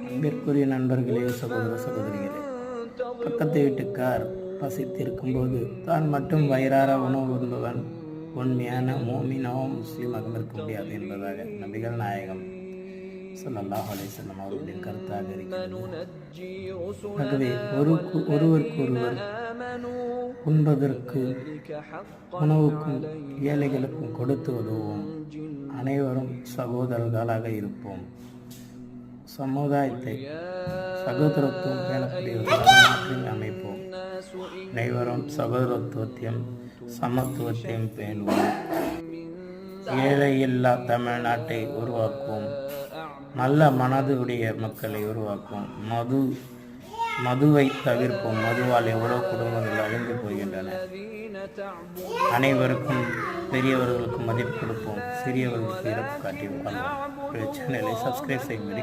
அன்பிற்குரிய நண்பர்களே, சகோதர சகோதரிகளே, பக்கத்து வீட்டுக்கார் பசித்திருக்கும் போது தான் மட்டும் வயிறார உணவு உண்பவன் உண்மையான மூமினாவும் முஸ்லீமாக இருக்க முடியாது என்பதாக நபிகள் நாயகம் ஸல்லல்லாஹு அலைஹி வஸல்லம் அவர்களின் கருத்தாக இருக்கிறது. ஆகவே ஒருவருக்கொருவர் உண்பதற்கு உணவுக்கும் ஏழைகளுக்கும் கொடுத்து உதவுவோம். அனைவரும் சகோதரர்களாக இருப்போம். சமுதாயத்தை சகோதரத்துவம் பேணக்கூடியவர்களாக அமைப்போம். அனைவரும் சகோதரத்துவத்தையும் சமத்துவத்தையும் பேணுவோம். ஏழை இல்லா தமிழ்நாட்டை உருவாக்குவோம். நல்ல மனதுடைய மக்களை உருவாக்குவோம். மதுவை தவிர்ப்போம். மதுவால் எவ்வளோ குடும்பங்கள் அழிந்து போகின்றன. அனைவருக்கும் பெரியவர்களுக்கு மதிப்பு கொடுப்போம். சிறியவர்களுக்கு இறப்பு காட்டி வாழ்வோம். சேனலை சப்ஸ்கிரைப் செய்யும்படி